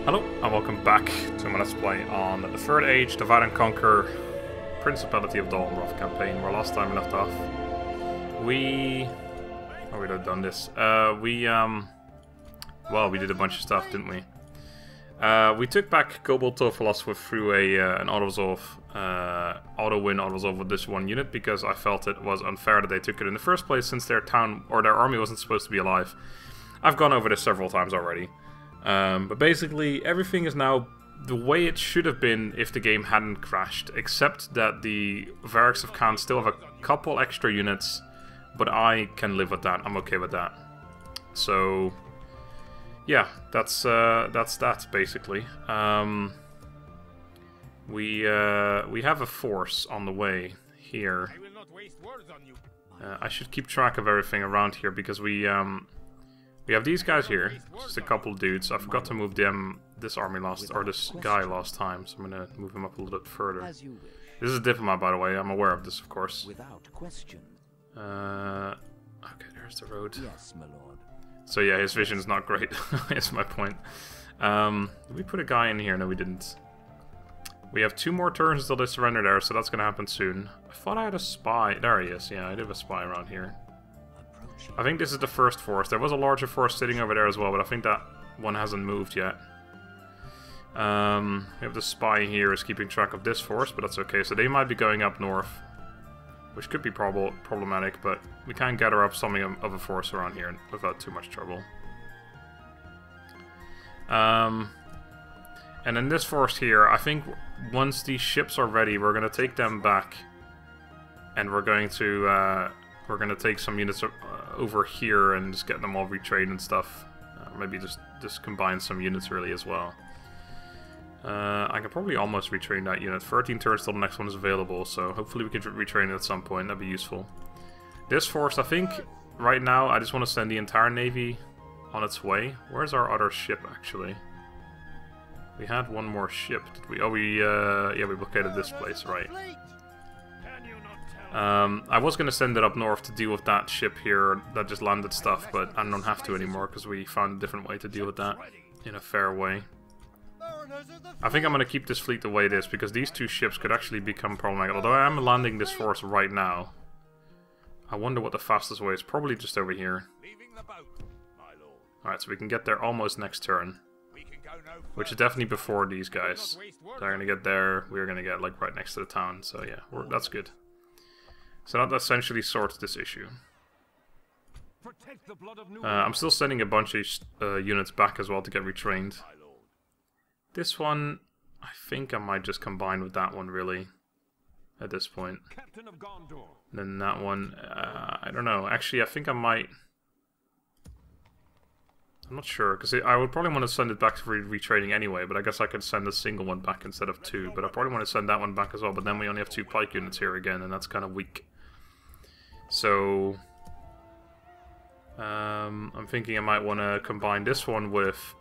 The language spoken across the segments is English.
Hello and welcome back to my Let's Play on the Third Age, Divide and Conquer, Principality of Dol Amroth campaign, where last time we left off, we'd have done this. Well, we did a bunch of stuff, didn't we? We took back Kobold Philosopher through an auto-win auto-resolve with this one unit, because I felt it was unfair that they took it in the first place, since their town, or their army wasn't supposed to be alive. I've gone over this several times already. But basically, everything is now the way it should have been if the game hadn't crashed, except that the Wargs of Khan still have a couple extra units, but I can live with that. I'm okay with that. So, yeah, that's that basically. We have a force on the way here. I should keep track of everything around here because we have these guys here, just a couple of dudes. I forgot to move this army this guy last time, so I'm gonna move him up a little bit further. This is a diplomat, by the way. I'm aware of this, of course. Without question. Okay, there's the road. Yes, my lord. So yeah, his vision's not great. Is my point. Did we put a guy in here? No, we didn't. We have 2 more turns until they surrender there, so that's gonna happen soon. I thought I had a spy. There he is. Yeah, I did have a spy around here. I think this is the first force. There was a larger force sitting over there as well, but I think that one hasn't moved yet. We have the spy here is keeping track of this force, but that's okay. So they might be going up north, which could be problematic, but we can gather up something of a force around here without too much trouble. And then this force here, I think once these ships are ready, we're going to take them back, and we're going to take some units over here and just get them all retrained and stuff. Maybe just combine some units really as well. I can probably almost retrain that unit. 13 turns till the next one is available, so hopefully we can retrain it at some point. That'd be useful. This force, I think, right now, I just want to send the entire navy on its way. Where's our other ship, actually? We had one more ship, did we? Oh, yeah, we blockaded this place, right. I was going to send it up north to deal with that ship here that just landed stuff, but I don't have to anymore because we found a different way to deal with that in a fair way. I think I'm going to keep this fleet the way it is because these 2 ships could actually become problematic. Although I am landing this force right now. I wonder what the fastest way is. Probably just over here. Alright, so we can get there almost next turn. Which is definitely before these guys. They're going to get there. We're going to get like right next to the town. So yeah, that's good. So that essentially sorts this issue. I'm still sending a bunch of units back as well to get retrained. This one, I think I might just combine with that one, really, at this point. Then that one, I don't know. Actually, I think I might... I'm not sure, because I would probably want to send it back for retraining anyway, but I guess I could send a single one back instead of 2. But I probably want to send that one back as well, but then we only have 2 pike units here again, and that's kind of weak. So, I'm thinking I might want to combine this one with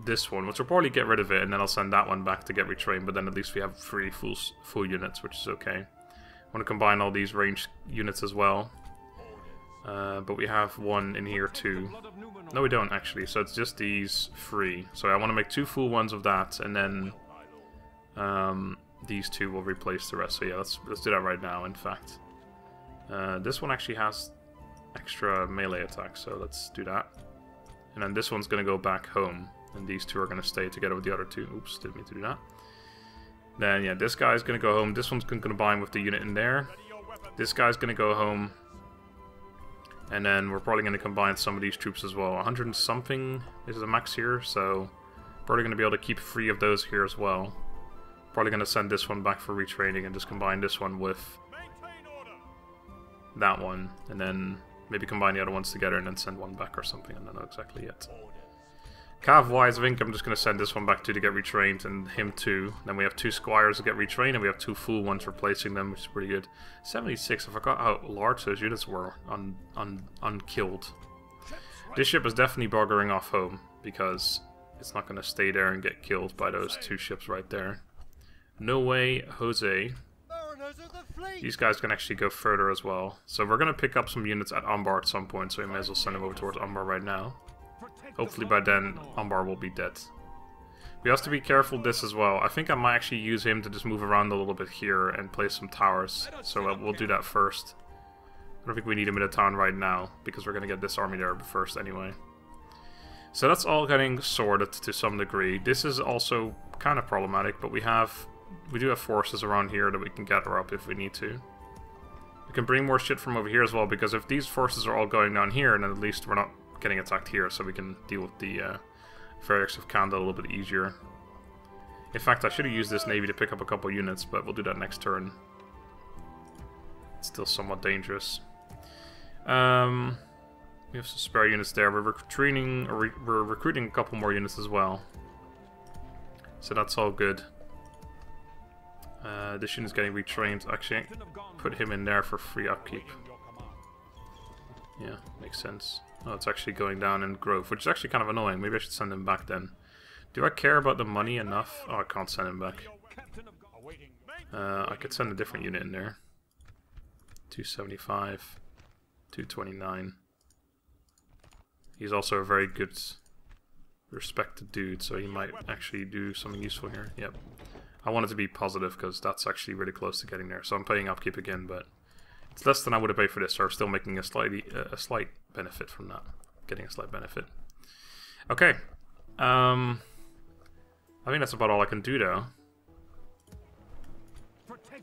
this one, which will probably get rid of it, and then I'll send that one back to get retrained, but then at least we have 3 full units, which is okay. I want to combine all these ranged units as well. But we have one in here too. No, we don't actually, so it's just these 3. So I want to make 2 full ones of that, and then these 2 will replace the rest. So yeah, let's do that right now, in fact. This one actually has extra melee attack, so let's do that. And then this one's going to go back home, and these 2 are going to stay together with the other 2. Oops, didn't mean to do that. Then, yeah, this guy's going to go home. This one's going to combine with the unit in there. This guy's going to go home. And then we're probably going to combine some of these troops as well. 100 and something is the max here, so probably going to be able to keep 3 of those here as well. Probably going to send this one back for retraining and just combine this one with that one, and then maybe combine the other ones together and then send one back or something. I don't know exactly yet. Cav-wise, I think I'm just going to send this one back to get retrained, and him too. Then we have 2 squires to get retrained, and we have 2 full ones replacing them, which is pretty good. 76, I forgot how large those units were unkilled. This ship is definitely buggering off home, because it's not going to stay there and get killed by those 2 ships right there. No way, Jose. These guys can actually go further as well. So we're going to pick up some units at Umbar at some point, so we may as well send them over towards Umbar right now. Hopefully by then, Umbar will be dead. We have to be careful this as well. I think I might actually use him to just move around a little bit here and place some towers. So we'll do that first. I don't think we need him in a town right now, because we're going to get this army there first anyway. So that's all getting sorted to some degree. This is also kind of problematic, but we do have forces around here that we can gather up if we need to. We can bring more shit from over here as well, because if these forces are all going down here, then at least we're not getting attacked here, so we can deal with the Varix of Kanda a little bit easier. In fact, I should have used this navy to pick up a couple units, but we'll do that next turn. It's still somewhat dangerous. We have some spare units there. We're recruiting a couple more units as well. So that's all good. This unit's getting retrained. Actually, put him in there for free upkeep. Yeah, makes sense. Oh, it's actually going down in growth, which is actually kind of annoying. Maybe I should send him back then. Do I care about the money enough? Oh, I can't send him back. I could send a different unit in there. 275, 229. He's also a very good, respected dude, so he might actually do something useful here. Yep. I want it to be positive, because that's actually really close to getting there. So I'm paying upkeep again, but it's less than I would have paid for this, so I'm still making a slight benefit from that. Getting a slight benefit. Okay. I think that's about all I can do, though.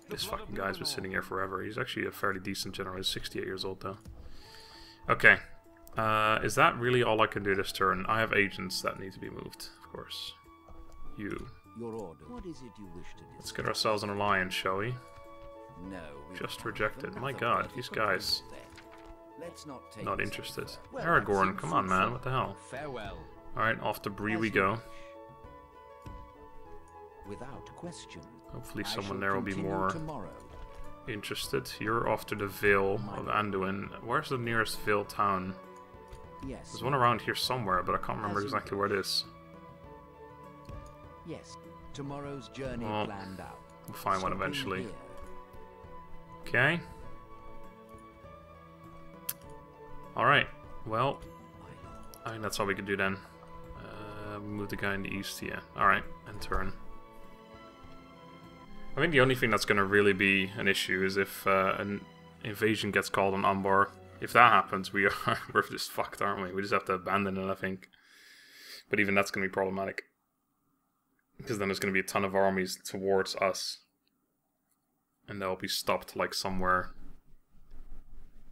This fucking guy's been sitting here forever. He's actually a fairly decent general. He's 68 years old, though. Okay. Is that really all I can do this turn? I have agents that need to be moved, of course. You. Your order. What is it you wish to do? Let's get ourselves an alliance, shall we? No. Just rejected. My god, these guys. Let's not interested. Aragorn, come on, man. What the hell? Farewell. Alright, off to Bree we go. Without question. Hopefully someone there will be more interested. You're off to the Vale of Anduin. Where's the nearest Vale town? Yes. There's one around here somewhere, but I can't remember exactly where it is. Yes. Tomorrow's journey planned out. We'll find one eventually. Okay. Alright. Well, I think that's all we can do then. Move the guy in the east here. Alright, and turn. I think the only thing that's going to really be an issue is if an invasion gets called on Umbar. If that happens, we're just fucked, aren't we? We just have to abandon it, I think. But even that's going to be problematic. Because then there's going to be a ton of armies towards us. And they'll be stopped, like, somewhere.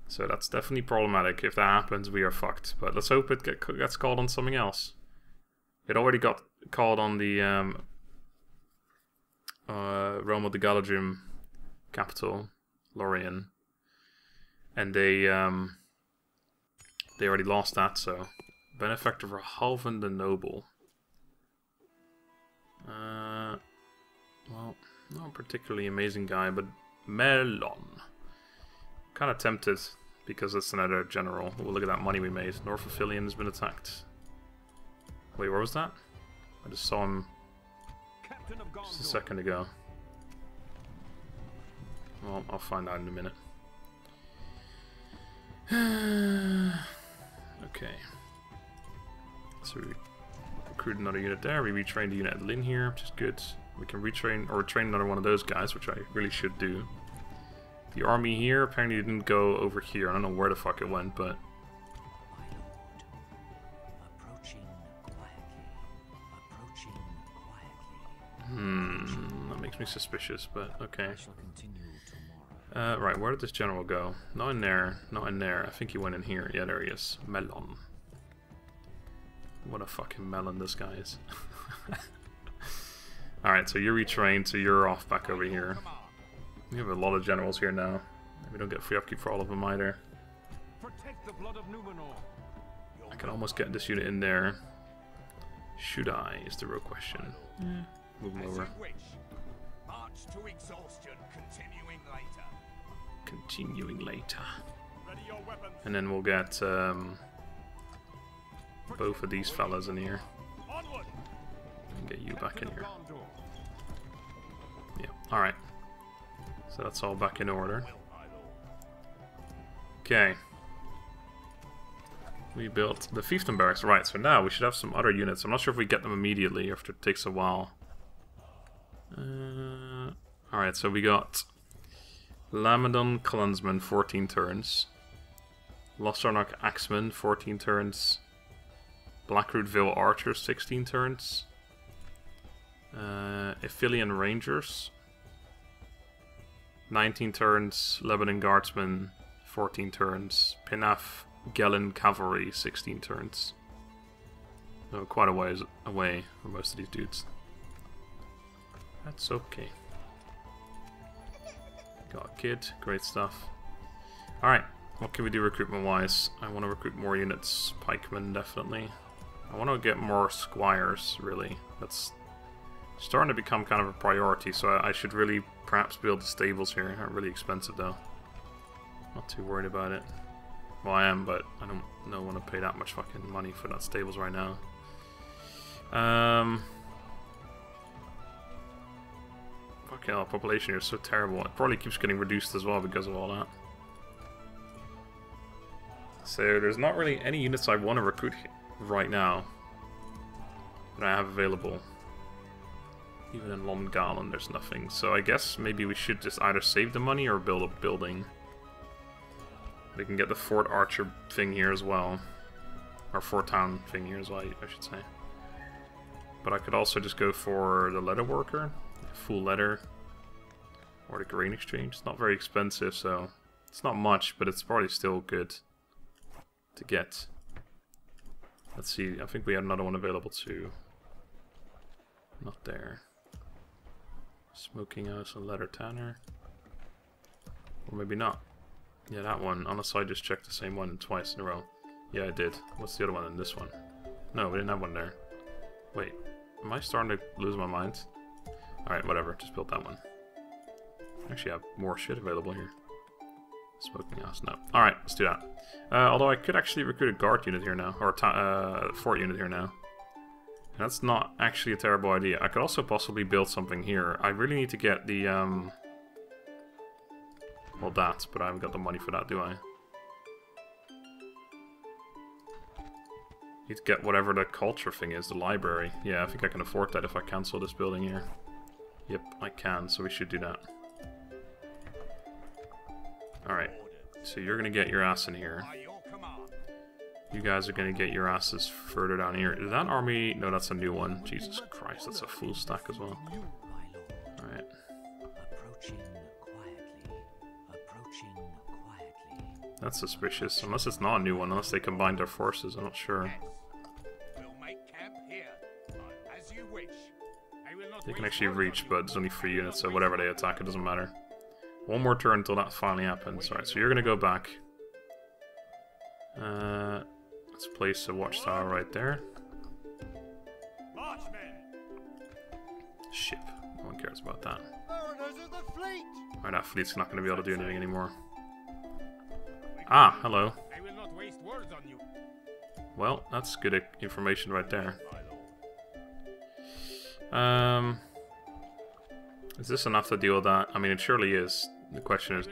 So that's definitely problematic. If that happens, we are fucked. But let's hope it gets called on something else. It already got called on the Realm of the Galadrim capital, Lorien. And they already lost that, so... Benefactor for Halvan the Noble. Well, not a particularly amazing guy, but Melon. Kind of tempted, because it's another general. Oh, look at that money we made. North of Filion has been attacked. Wait, where was that? I just saw him just a second ago. Well, I'll find out in a minute. Okay. So we recruit another unit there. We retrained a unit at Lynn here, which is good. We can retrain or train another one of those guys, which I really should do. The army here apparently didn't go over here. I don't know where the fuck it went, but... that makes me suspicious, but okay. Right, where did this general go? Not in there, not in there. I think he went in here. Yeah, there he is. Melon. What a fucking melon this guy is. Alright, so you're retrained, so you're off back over here. We have a lot of generals here now. We don't get free upkeep for all of them either. I can almost get this unit in there. Should I, is the real question. Move him over. Continuing later. And then we'll get both of these fellas in here. And get you back in here. Yeah, alright. So that's all back in order. Okay. We built the fiefdom barracks. Right, so now we should have some other units. I'm not sure if we get them immediately or if it takes a while. Alright, so we got Lamedon Clansman, 14 turns. Lostarnock Axemen, 14 turns. Blackroot Vale Archers, 16 turns. Ithilien Rangers, 19 turns. Lebanon Guardsmen, 14 turns. Pinaf Gelen Cavalry, 16 turns. So quite a ways away from most of these dudes. That's okay. Got a kid, great stuff. Alright, what can we do recruitment wise? I want to recruit more units. Pikemen, definitely. I want to get more squires, really. That's starting to become kind of a priority, so I should really perhaps build the stables here. They're really expensive though. Not too worried about it. Well, I am, but I don't want to pay that much fucking money for that stables right now. Fucking hell, population here is so terrible. It probably keeps getting reduced as well because of all that. So there's not really any units I want to recruit right now that I have available. Even in Longalen there's nothing. So I guess maybe we should just either save the money or build a building. We can get the Fort Archer thing here as well. Or Fort Town thing here as well, I should say. But I could also just go for the leather worker. Full leather. Or the grain exchange. It's not very expensive, so it's not much, but it's probably still good to get. Let's see, I think we had another one available too. Not there. Smoking house and leather tanner. Or maybe not. Yeah, that one. Unless I just checked the same one twice in a row. Yeah, I did. What's the other one in this one? No, we didn't have one there. Wait, am I starting to lose my mind? Alright, whatever. Just built that one. Actually, I have more shit available here. Smoking house, no. Alright, let's do that. Although I could actually recruit a guard unit here now. Or a fort unit here now. That's not actually a terrible idea. I could also possibly build something here. I really need to get the, well, that, but I haven't got the money for that, do I? Need to get whatever the culture thing is, the library. Yeah, I think I can afford that if I cancel this building here. Yep, I can, so we should do that. Alright, so you're gonna get your ass in here. You guys are gonna get your asses further down here. Is that army? No, that's a new one. Jesus Christ, that's a full stack as well. Alright. That's suspicious, unless it's not a new one, unless they combined their forces, I'm not sure. They can actually reach, but it's only 3 units, so whatever they attack, it doesn't matter. One more turn until that finally happens. Alright, so you're gonna go back. Let's place a watchtower right there. Ship. No one cares about that. Alright, that fleet's not gonna be able to do anything anymore. Ah, hello. Well, that's good information right there. Is this enough to deal with that? I mean, it surely is. The question is,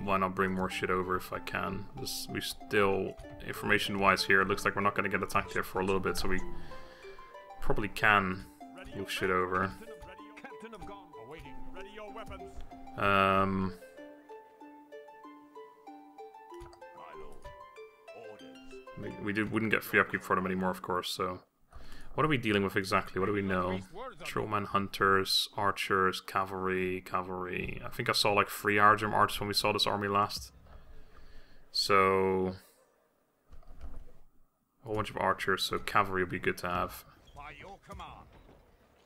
why not bring more shit over if I can? We still, information-wise here, it looks like we're not going to get attacked here for a little bit, so we probably can move shit over. We wouldn't get free upkeep for them anymore, of course, so... What are we dealing with exactly? What do we know? Trollman, hunters, archers, cavalry. I think I saw like 3 Argem archers when we saw this army last. So... a whole bunch of archers, so cavalry would be good to have.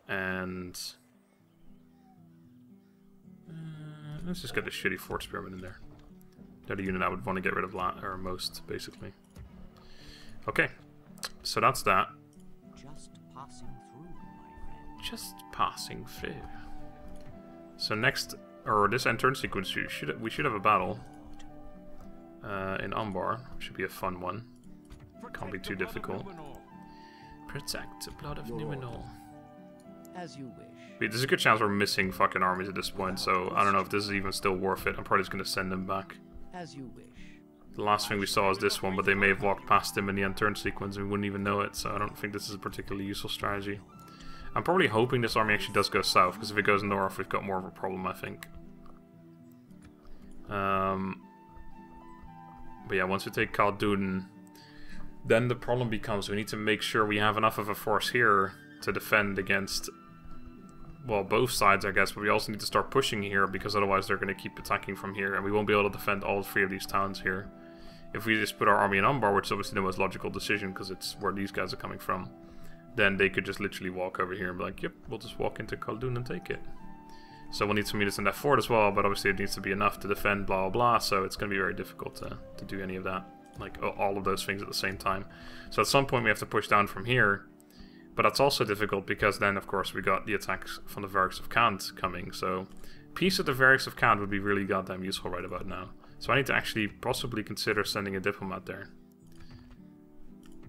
And... let's just get the shitty fort spearmen in there. They're the unit I would want to get rid of or most, basically. Okay, so that's that. Just passing through. So next, or this end-turn sequence, we should have a battle in Umbar. Should be a fun one. Can't be too difficult. Protect the blood of Numenor. As you wish. Wait, there's a good chance we're missing fucking armies at this point, so I don't know if this is even still worth it. I'm probably just gonna send them back. As you wish. The last thing we saw is this one, but they may have walked past him in the end turn sequence and we wouldn't even know it, so I don't think this is a particularly useful strategy. I'm probably hoping this army actually does go south, because if it goes north, we've got more of a problem, I think. But yeah, once we take Khaldun, then the problem becomes we need to make sure we have enough of a force here to defend against, well, both sides, I guess, but we also need to start pushing here, because otherwise they're going to keep attacking from here, and we won't be able to defend all three of these towns here. If we just put our army in Umbar, which is obviously the most logical decision, because it's where these guys are coming from, then they could just literally walk over here and be like, yep, we'll just walk into Khaldun and take it. So we'll need some units in that fort as well, but obviously it needs to be enough to defend, blah, blah, blah, so it's going to be very difficult to do any of that, like all of those things at the same time. So at some point we have to push down from here, but that's also difficult because then, of course, we got the attacks from the Varrics of Khand coming, so peace with the Varrics of Khand would be really goddamn useful right about now. So I need to actually possibly consider sending a diplomat there.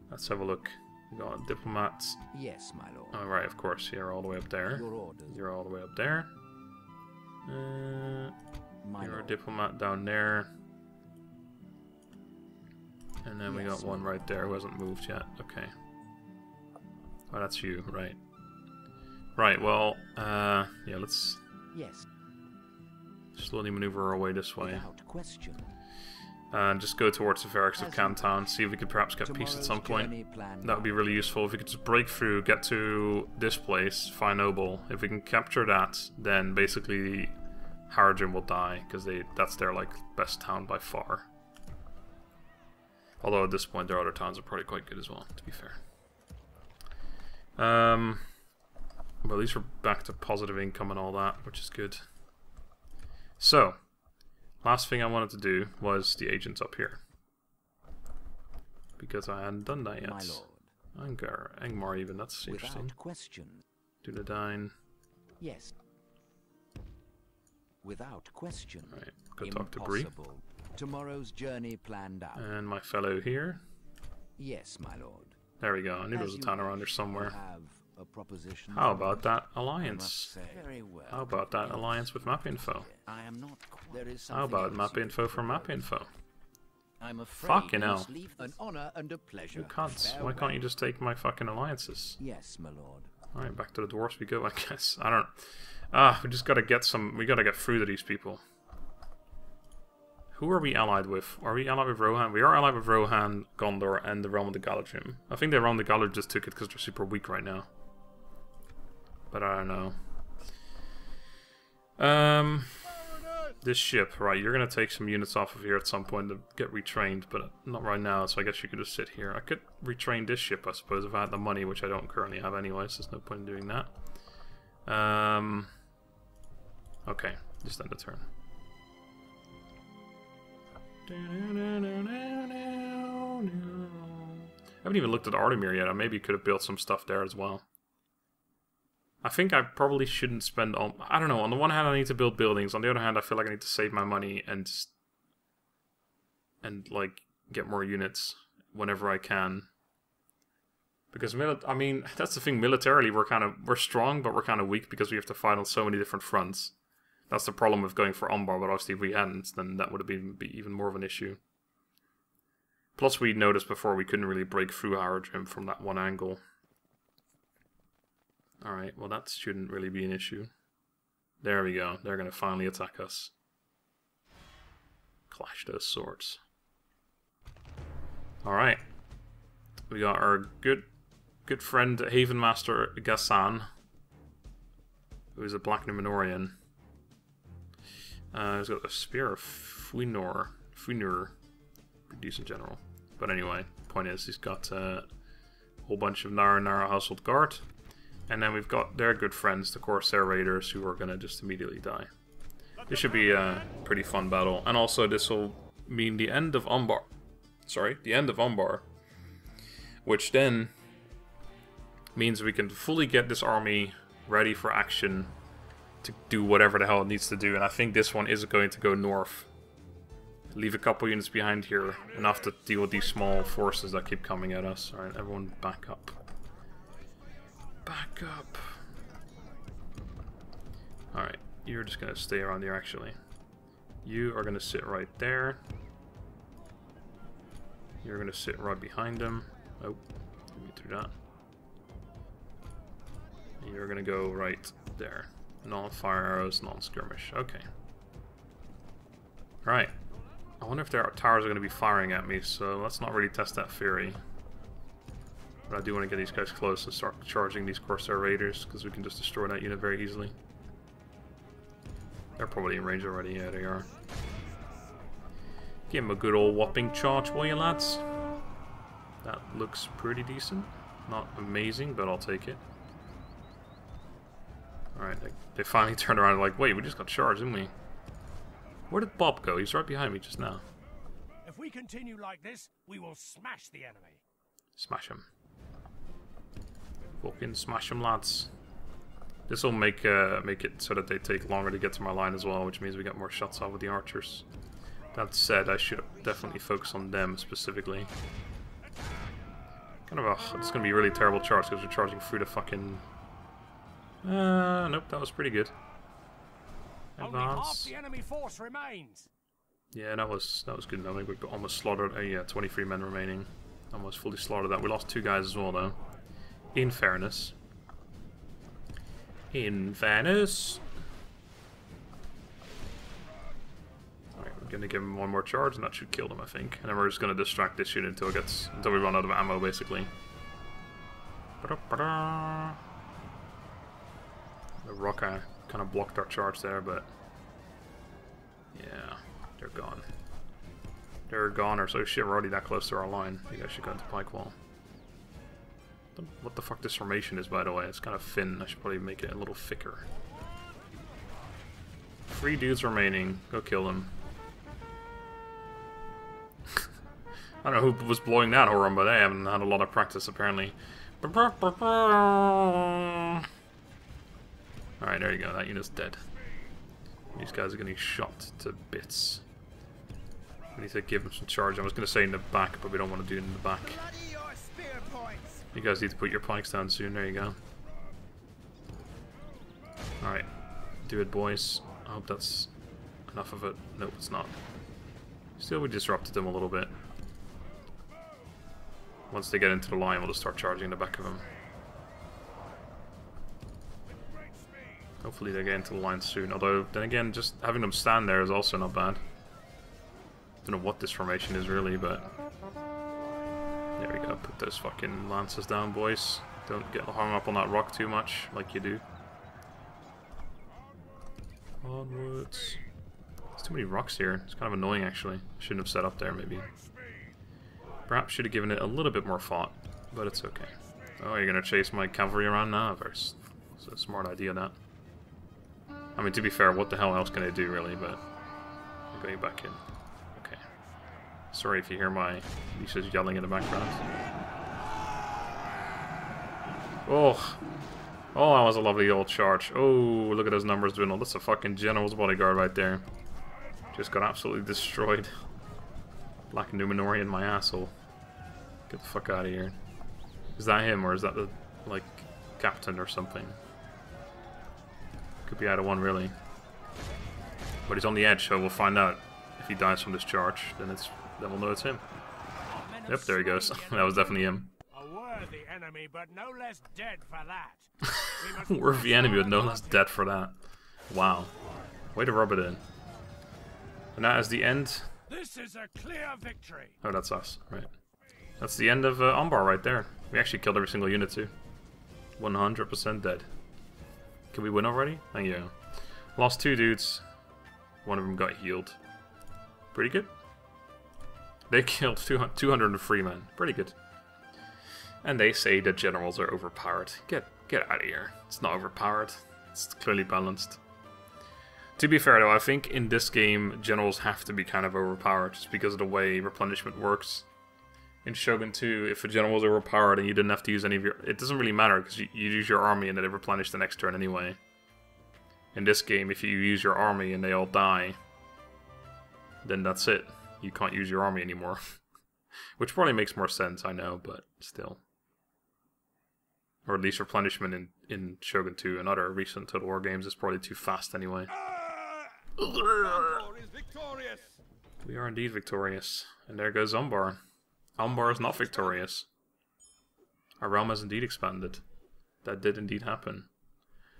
Let's have a look. We got diplomats. Yes, my lord. Alright, of course, you're all the way up there. Your orders. You're all the way up there. You're a diplomat down there. And then we got one right there who hasn't moved yet. Okay. Oh, that's you, right. Right, well, yeah, let's slowly maneuver our way this way. Without question. And just go towards the Varrics of Khand, see if we could perhaps get peace at some point. That would be really useful. If we could just break through, get to this place, Fine Noble. If we can capture that, then basically Harad will die, because that's their like best town by far. Although at this point their other towns are probably quite good as well, to be fair. Well, at least we're back to positive income and all that, which is good. So, last thing I wanted to do was the agents up here. Because I hadn't done that yet. My lord. Angmar even, that's interesting. Without question. Dunedain. Yes. Without question. Right, go talk to Bree. Tomorrow's journey planned out. And my fellow here. Yes, my lord. There we go, I knew there was a town around here somewhere. Have a proposition. How about that alliance? Very well. How about that alliance with MapInfo? I am not. There is How about MapInfo for MapInfo? I'm afraid Fucking hell. An honor and a pleasure. You cunts. Why can't you just take my fucking alliances? Yes, my lord. Alright, back to the dwarves we go, I guess. I don't... we just gotta get some... We gotta get through to these people. Who are we allied with? Are we allied with Rohan? We are allied with Rohan, Gondor, and the Realm of the Galadrim. I think the Realm of the Galadrim just took it because they're super weak right now. But I don't know. This ship, right, you're gonna take some units off of here at some point to get retrained, but not right now, so I guess you could just sit here. I could retrain this ship, I suppose, if I had the money, which I don't currently have anyway, so there's no point in doing that. Okay, just end the turn. I haven't even looked at Artemir yet. I maybe could have built some stuff there as well. I think I probably shouldn't spend all... I don't know, on the one hand I need to build buildings, on the other hand I feel like I need to save my money and like, get more units whenever I can. Because, I mean, that's the thing, militarily we're strong, but we're kind of weak because we have to fight on so many different fronts. That's the problem with going for Umbar, but obviously if we hadn't, then that would have been even more of an issue. Plus we noticed before we couldn't really break through Harad from that one angle. Alright, well that shouldn't really be an issue. There we go, they're going to finally attack us. Clash those swords. Alright. We got our good friend Haven Master Ghassan, who's a Black Numenorian. He's got a Spear of Funur. Pretty decent general. But anyway, point is, he's got a whole bunch of Nara Household Guard. And then we've got their good friends, the Corsair Raiders, who are going to just immediately die. This should be a pretty fun battle. And also, this will mean the end of Umbar. Sorry, the end of Umbar. Which then means we can fully get this army ready for action to do whatever the hell it needs to do. And I think this one is going to go north. Leave a couple units behind here. Enough to deal with these small forces that keep coming at us. Alright, everyone back up. Back up. Alright, you're just going to stay around here actually. You are going to sit right there. You're gonna sit right behind him. Oh, let me through that. And you're gonna go right there. Non-fire arrows, non-skirmish. Okay. Right. I wonder if their towers are gonna be firing at me, so let's not really test that theory. But I do want to get these guys close and start charging these Corsair Raiders, because we can just destroy that unit very easily. They're probably in range already, yeah they are. Give him a good old whopping charge, will you lads? That looks pretty decent. Not amazing, but I'll take it. Alright, they finally turned around and like, wait, we just got charged, didn't we? Where did Bob go? He's right behind me just now. If we continue like this, we will smash the enemy. Smash him. Fucking smash him, lads. This will make it so that they take longer to get to my line as well, which means we get more shots off with the archers. That said, I should definitely focus on them specifically. Kind of a... It's gonna be a really terrible charge because we're charging through the fucking... nope, that was pretty good. Only half the enemy force remains. Yeah, that was good. I think we almost slaughtered... yeah, 23 men remaining. Almost fully slaughtered that. We lost 2 guys as well, though. In fairness. In fairness. Alright, we're gonna give him one more charge and that should kill them, I think. And then we're just gonna distract this unit until we run out of ammo, basically. The rocker kind of blocked our charge there, but yeah, they're gone. They're gone, or so shit, we're already that close to our line. You guys should go into pike wall. What the fuck this formation is, by the way. It's kind of thin. I should probably make it a little thicker. 3 dudes remaining. Go kill them. I don't know who was blowing that horn, but they haven't had a lot of practice, apparently. Alright, there you go. That unit's dead. These guys are getting shot to bits. We need to give them some charge. I was going to say in the back, but we don't want to do it in the back. You guys need to put your pikes down soon. There you go. Alright. Do it, boys. I hope that's enough of it. Nope, it's not. Still, we disrupted them a little bit. Once they get into the line, we'll just start charging the back of them. Hopefully they get into the line soon. Although, then again, just having them stand there is also not bad. Don't know what this formation is really, but... There we go, put those fucking lances down, boys. Don't get hung up on that rock too much, like you do. Onwards. There's too many rocks here. It's kind of annoying, actually. Shouldn't have set up there, maybe. Perhaps should have given it a little bit more thought, but it's okay. Oh, you're gonna chase my cavalry around now? It's a smart idea, that. I mean, to be fair, what the hell else can I do, really, but... I'm going back in. Okay. Sorry if you hear my nieces yelling in the background. Oh! Oh, that was a lovely old charge. Oh, look at those numbers dwindle. That's a fucking general's bodyguard right there. Just got absolutely destroyed. Black Numenorian, my asshole. Get the fuck out of here. Is that him, or is that the, like, captain or something? Could be either one, really. But he's on the edge, so we'll find out if he dies from this charge. Then we'll know it's him. Yep, there he goes. That was definitely him. A worthy enemy, but no less dead for that. Worthy enemy, but no less dead for that. Wow. Way to rub it in. And that is the end. This is a clear victory. Oh, that's us. Right. That's the end of Umbar right there. We actually killed every single unit too. 100% dead. Can we win already? Thank you. Lost 2 dudes. One of them got healed. Pretty good. They killed 203 men. Pretty good. And they say that generals are overpowered. Get out of here. It's not overpowered. It's clearly balanced. To be fair though, I think in this game generals have to be kind of overpowered just because of the way replenishment works. In Shogun 2, if a general was overpowered and you didn't have to use any of your... It doesn't really matter because you use your army and then it replenishes the next turn anyway. In this game, if you use your army and they all die, then that's it. You can't use your army anymore. Which probably makes more sense, I know, but still. Or at least replenishment in Shogun 2 and other recent Total War games is probably too fast anyway. Gondor is victorious. We are indeed victorious. And there goes Umbar. Umbar is not victorious. Our realm has indeed expanded. That did indeed happen.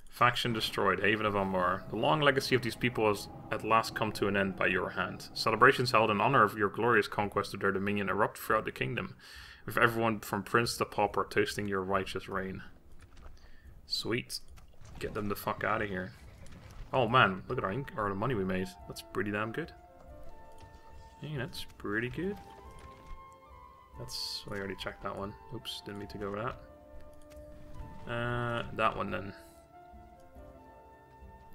Faction destroyed, Haven of Umbar. The long legacy of these people has at last come to an end by your hand. Celebrations held in honor of your glorious conquest of their dominion erupt throughout the kingdom, with everyone from prince to pauper toasting your righteous reign. Sweet. Get them the fuck out of here. Oh man, look at our ink or the money we made. That's pretty damn good. Hey, that's pretty good. That's... I already checked that one. Oops, didn't mean to go with that. That one then.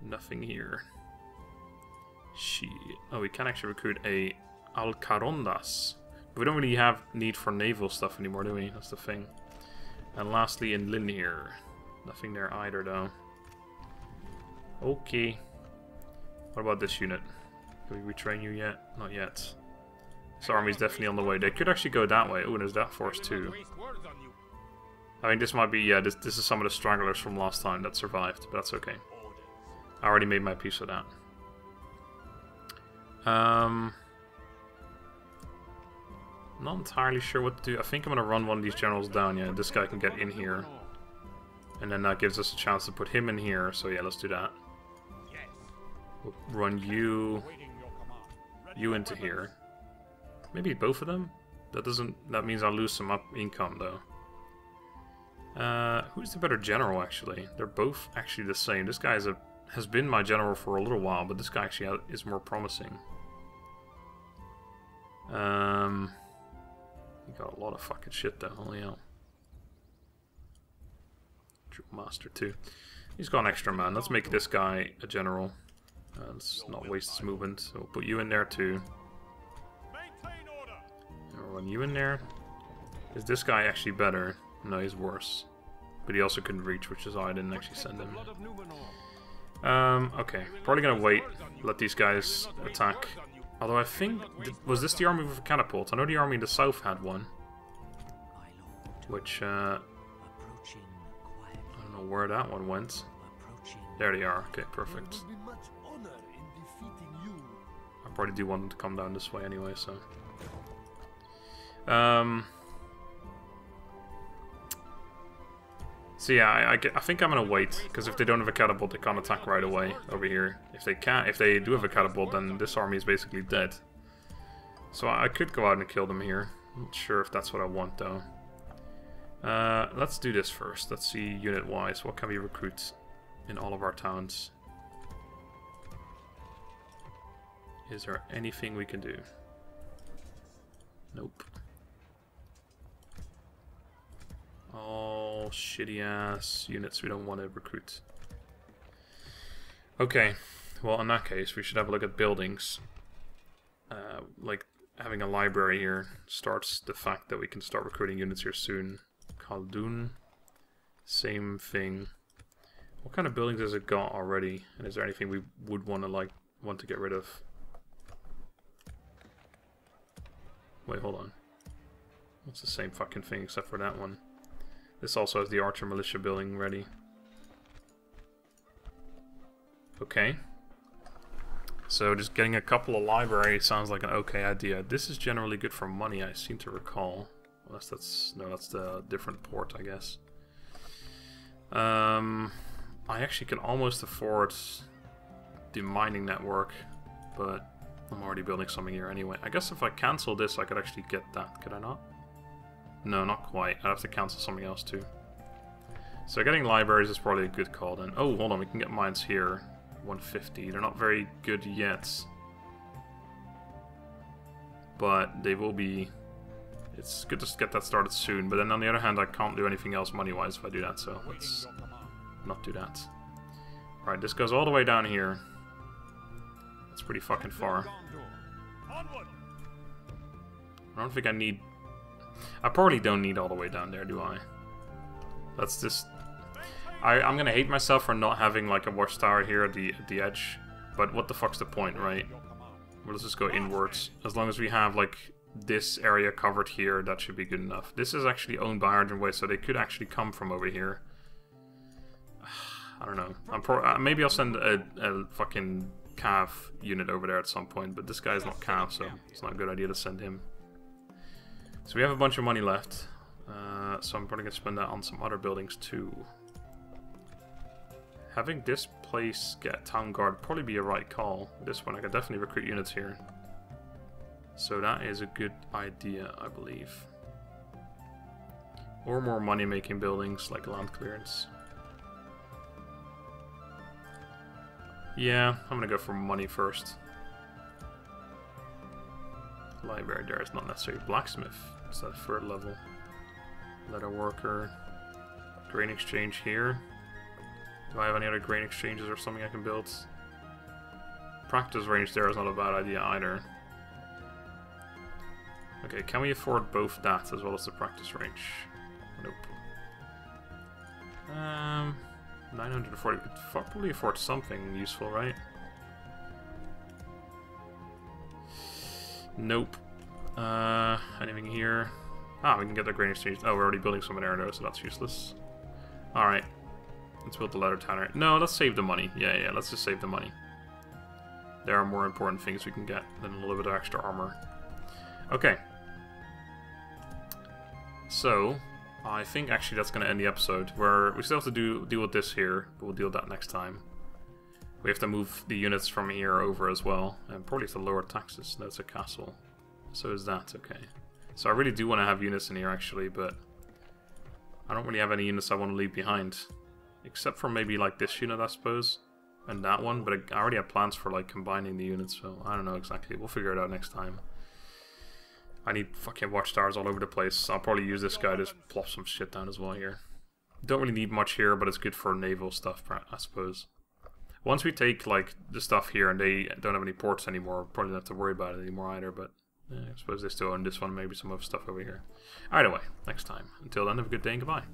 Nothing here. Shit. Oh, we can actually recruit a Alcarondas. But we don't really have need for naval stuff anymore, do we? That's the thing. And lastly, in Lynn here. Nothing there either, though. Okay. What about this unit? Did we retrain you yet? Not yet. This army's definitely on the way. They could actually go that way. Oh, there's that force too. I mean, this might be... Yeah, this is some of the stragglers from last time that survived, but that's okay. I already made my peace with that. Not entirely sure what to do. I think I'm going to run one of these generals down. Yeah, this guy can get in here. And then that gives us a chance to put him in here. So yeah, let's do that. We'll run you into here. Maybe both of them? That means I'll lose some income though. Who's the better general actually? They're both actually the same. This guy has been my general for a little while, but this guy actually is more promising. He got a lot of fucking shit though, holy hell. Drill Master too. He's got an extra man. Let's make this guy a general. Let's not waste his movement. So we'll put you in there too. And we'll run you in there. Is this guy actually better? No, he's worse. But he also couldn't reach, which is why I didn't actually send him. Okay. Probably gonna wait. Let these guys attack. Although I think... Was this the army with a catapult? I know the army in the south had one. Which, I don't know where that one went. There they are. Okay, perfect. I probably do want them to come down this way anyway, so... So yeah, I think I'm gonna wait, because if they don't have a catapult, they can't attack right away over here. If they do have a catapult, then this army is basically dead. So I could go out and kill them here. I'm not sure if that's what I want though. Let's do this first. Let's see unit-wise, what can we recruit in all of our towns? Is there anything we can do? Nope. All shitty ass units we don't want to recruit. Okay, well in that case we should have a look at buildings. Like having a library here starts the fact that we can start recruiting units here soon. Khaldun, same thing. What kind of buildings has it got already? And is there anything we would want to get rid of? Wait, hold on. It's the same fucking thing except for that one. This also has the Archer Militia building ready. Okay. So just getting a couple of libraries sounds like an okay idea. This is generally good for money, I seem to recall. Unless that's... No, that's the different port, I guess. I actually can almost afford the mining network, but I'm already building something here anyway. I guess if I cancel this, I could actually get that. Could I not? No, not quite. I'd have to cancel something else too. So getting libraries is probably a good call then. Oh, hold on, we can get mines here. 150. They're not very good yet. But they will be... It's good to get that started soon. But then on the other hand, I can't do anything else money-wise if I do that, so let's not do that. Alright, this goes all the way down here. That's pretty fucking far. I don't think I need... I probably don't need all the way down there, do I? That's just... I'm gonna hate myself for not having like a watchtower here at the edge. But what the fuck's the point, right? Well, let's just go inwards. As long as we have like this area covered here, that should be good enough. This is actually owned by Argent Way, so they could actually come from over here. I don't know. Maybe I'll send a fucking Cav unit over there at some point, but this guy's not Cav, so it's not a good idea to send him. So we have a bunch of money left. So I'm probably going to spend that on some other buildings too. Having this place get a town guard probably be a right call. This one I could definitely recruit units here. So that is a good idea, I believe. Or more money making buildings like land clearance. Yeah, I'm gonna go for money first. Library there is not necessarily blacksmith. It's that third level. Leather worker. Grain exchange here. Do I have any other grain exchanges or something I can build? Practice range there is not a bad idea either. Okay, can we afford both that as well as the practice range? Nope. 940. We could probably afford something useful, right? Nope. Anything here? Ah, we can get the grain exchange. Oh, we're already building some in Eriador, so that's useless. Alright. Let's build the leather tanner. No, let's save the money. Yeah, let's just save the money. There are more important things we can get than a little bit of extra armor. Okay. So, I think actually that's going to end the episode. We still have to deal with this here, but we'll deal with that next time. We have to move the units from here over as well, and probably to lower taxes. No, it's a castle. So is that, okay. So I really do want to have units in here actually, but I don't really have any units I want to leave behind. Except for maybe like this unit, I suppose, and that one, but I already have plans for like combining the units, so I don't know exactly. We'll figure it out next time. I need fucking watchtowers all over the place. I'll probably use this guy to plop some shit down as well here. Don't really need much here, but it's good for naval stuff, I suppose. Once we take like the stuff here and they don't have any ports anymore, probably don't have to worry about it anymore either, but I suppose they still own this one, maybe some other stuff over here. Either way, next time. Until then, have a good day and goodbye.